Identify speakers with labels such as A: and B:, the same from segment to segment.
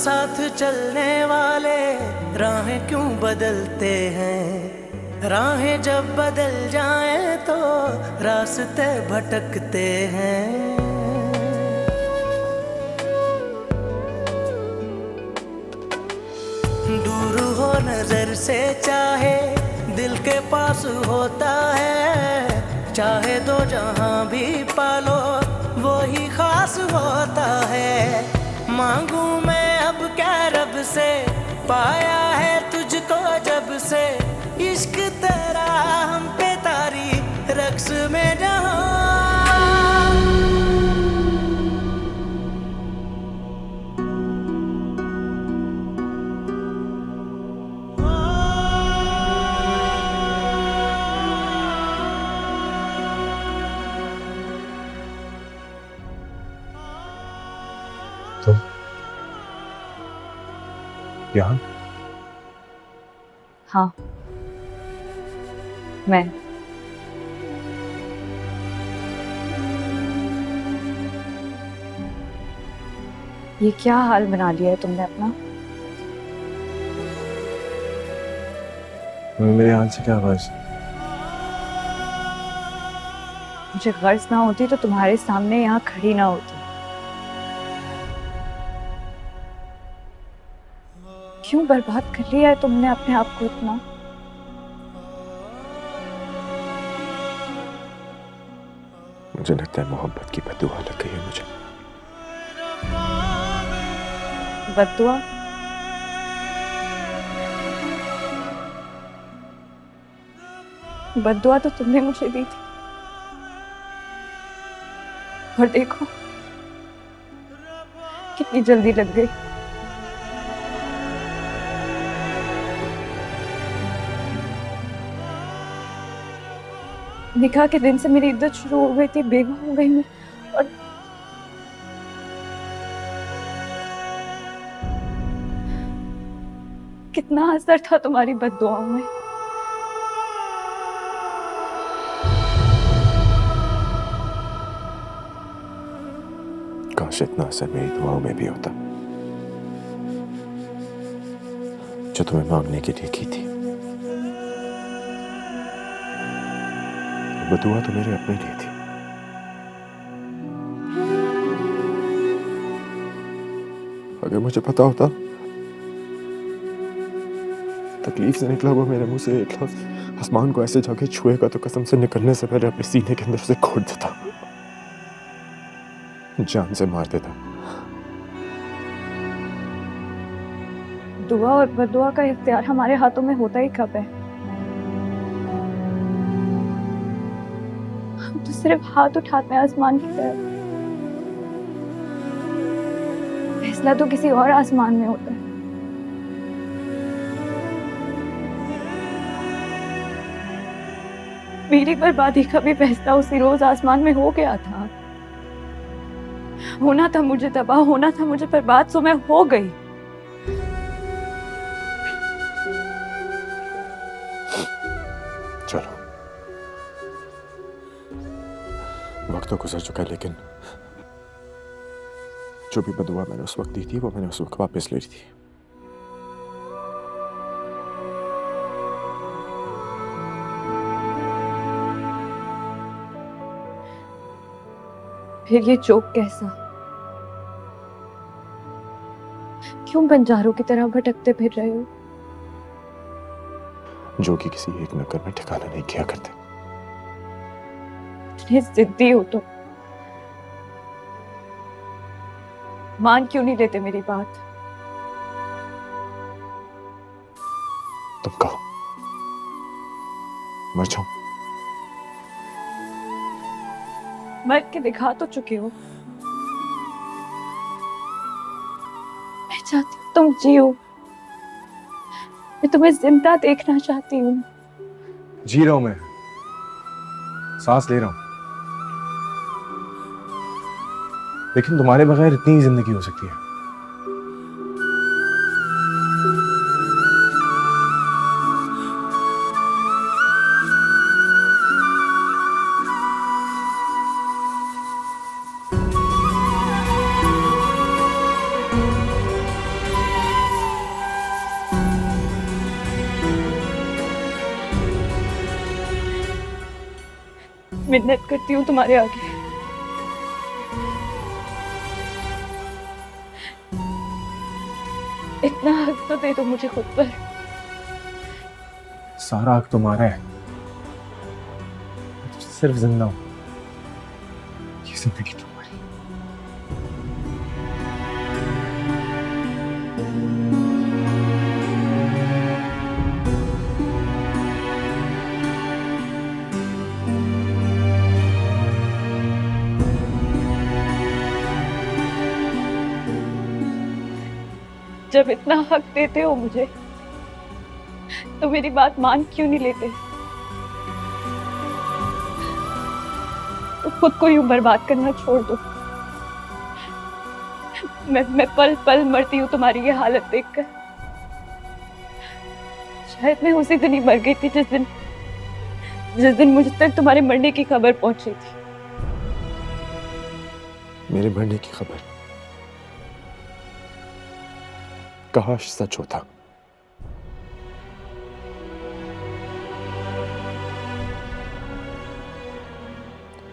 A: साथ चलने वाले राहें क्यों बदलते हैं। राहें जब बदल जाएं तो रास्ते भटकते हैं। दूर हो नजर से चाहे दिल के पास होता है। चाहे दो जहां भी पालो वो ही खास होता है। मांगू मैं अब क्या रब से, पाया है तुझको जब से। इश्क तेरा हम पे तारी रक्स में जहां।
B: तुम यहाँ?
C: हाँ, मैं। ये क्या हाल बना लिया है तुमने अपना?
B: मेरे हाथ से क्या गर्ज?
C: मुझे गर्ज ना होती तो तुम्हारे सामने यहाँ खड़ी ना होती। क्यों बर्बाद कर लिया है तुमने अपने आप को इतना?
B: मुझे लगता है मोहब्बत की बद्दुआ लग गई है मुझे।
C: बद्दुआ? बद्दुआ तो तुमने मुझे दी थी, और देखो कितनी जल्दी लग गई। निकाह के दिन से मेरी इद्दत शुरू हो गई थी, बेवा हो गई मैं। और कितना असर था तुम्हारी बद्दुआओं में।
B: काश इतना असर मेरी दुआओं में भी होता जो तुम्हें मांगने के लिए की थी। बदुआ तो मेरे अपने लिए थी। अगर मुझे पता होता तकलीफ से निकला हुआ मेरे मुंह से एक लफ्ज आसमान को ऐसे जाके छुएगा तो कसम से निकलने से पहले अपने सीने के अंदर से घोट देता, जान से मार देता।
C: दुआ और बद्दुआ का इख्तियार हमारे हाथों में होता ही कब है? हम तो सिर्फ हाथ उठाते हैं आसमान की तरफ। फैसला तो किसी और आसमान में होता है। मेरी बर्बादी का भी फैसला उसी रोज आसमान में हो गया था। होना था मुझे तबाह, होना था मुझे बर्बाद, सो मैं हो गई।
B: चलो, वक्त तो गुजर चुका है, लेकिन जो भी बदुआ मैंने उस वक्त दी थी वो मैंने उस वक्त वापस ले ली थी।
C: फिर ये जोक कैसा? क्यों बंजारों की तरह भटकते फिर रहे हो?
B: जो कि किसी एक नगर में ठिकाना नहीं किया करते।
C: इतने जिद्दी हो तुम। मान क्यों नहीं लेते मेरी बात?
B: तुम कहो मर जाऊं?
C: मर के दिखा तो चुके हो। मैं चाहती हूँ तुम जियो। मैं तुम्हें जिंदा देखना चाहती हूँ।
D: जी रहा हूं मैं, सांस ले रहा हूं, लेकिन तुम्हारे बगैर इतनी ही जिंदगी हो सकती है।
C: मिन्नत करती हूँ तुम्हारे आगे। इतना हक तो दे दो मुझे खुद पर।
B: सारा हक तुम्हारा है, मैं सिर्फ जिंदा हूं, ये जिंदगी तुम्हारी।
C: जब इतना हक देते हो मुझे तो मेरी बात मान क्यों नहीं लेते? तो खुद को यूं बर्बाद करना छोड़ दो। मैं पल पल मरती हूँ तुम्हारी ये हालत देखकर। शायद मैं उसी दिन ही मर गई थी जिस दिन मुझ तक तुम्हारे मरने की खबर पहुंची थी।
B: मेरे मरने की खबर काश सच होता।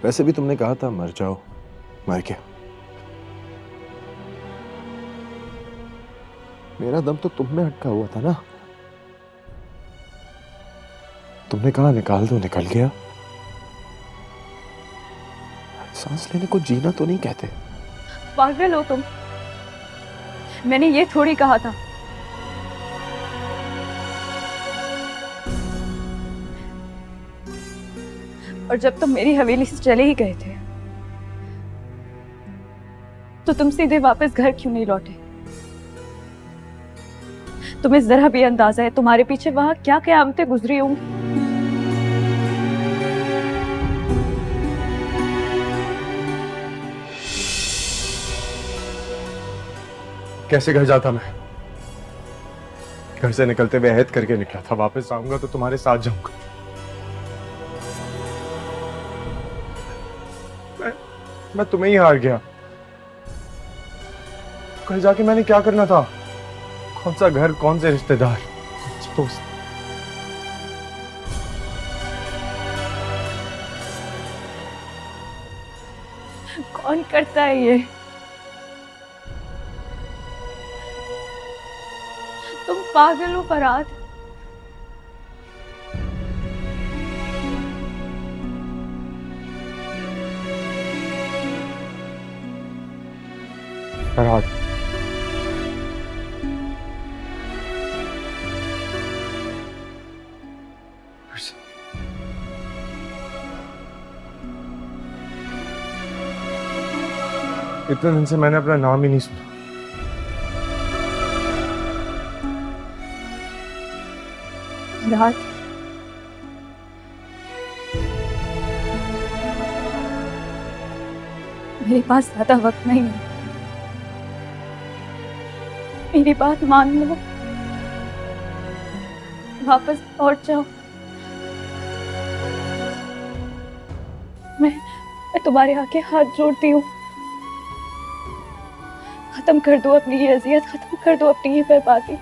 B: वैसे भी तुमने कहा था मर जाओ, मर गया। मेरा दम तो तुम में अटका हुआ था ना। तुमने कहा निकाल दो, निकल गया। सांस लेने को जीना तो नहीं कहते।
C: पागल हो तुम। मैंने ये थोड़ी कहा था। और जब तुम मेरी हवेली से चले ही गए थे तो तुम सीधे वापस घर क्यों नहीं लौटे? तुम्हें जरा भी अंदाजा है तुम्हारे पीछे वहां क्या क़यामतें गुजरी होंगी?
B: कैसे घर जाता मैं? घर से निकलते हुए अहद करके निकला था, वापस आऊंगा तो तुम्हारे साथ जाऊंगा। मैं तुम्हें ही हार गया। कल जाके मैंने क्या करना था? कौन सा घर, कौन से रिश्तेदार, कौन से दोस्त?
C: कौन करता है ये? तुम पागल हो फरहाद।
B: फरहाद, इतने दिन से मैंने अपना नाम ही नहीं सुना।
C: फरहाद, मेरे पास ज्यादा वक्त नहीं है। मेरी बात मान लो, वापस लौट जाओ। मैं तुम्हारे आगे हाथ जोड़ती हूँ। खत्म कर दो अपनी ये अजियत, खत्म कर दो अपनी ये बर्बादी।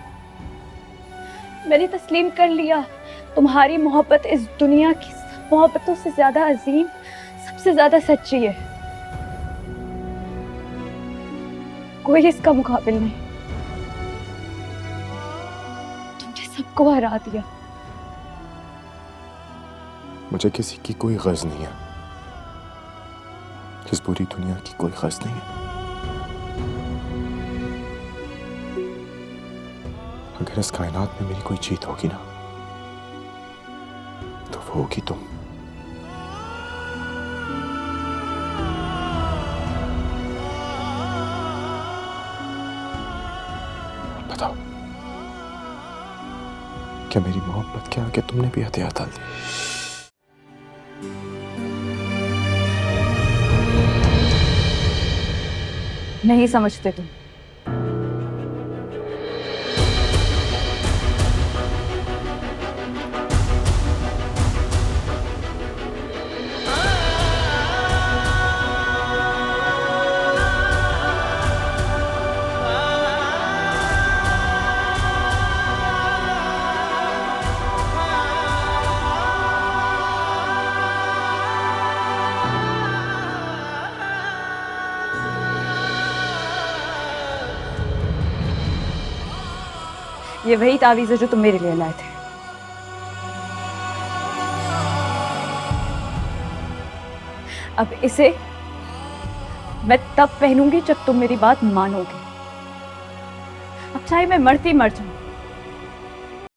C: मैंने तस्लीम कर लिया तुम्हारी मोहब्बत इस दुनिया की सब मोहब्बतों से ज्यादा अजीम, सबसे ज्यादा सच्ची है। कोई इसका मुकाबिल नहीं। तुमने सबको हरा दिया।
B: मुझे किसी की कोई गर्ज नहीं है, इस पूरी दुनिया की कोई गर्ज नहीं है। अगर इस कायनात में मेरी कोई जीत होगी ना, तो वो होगी तुम। बताओ, क्या मेरी मोहब्बत के आगे तुमने भी हथियार डाल दिए?
C: नहीं समझते तुम। ये वही तावीज़ है जो तुम मेरे लिए लाए थे। अब इसे मैं तब पहनूंगी जब तुम मेरी बात मानोगे। अब चाहे मैं मरती मर जाऊं,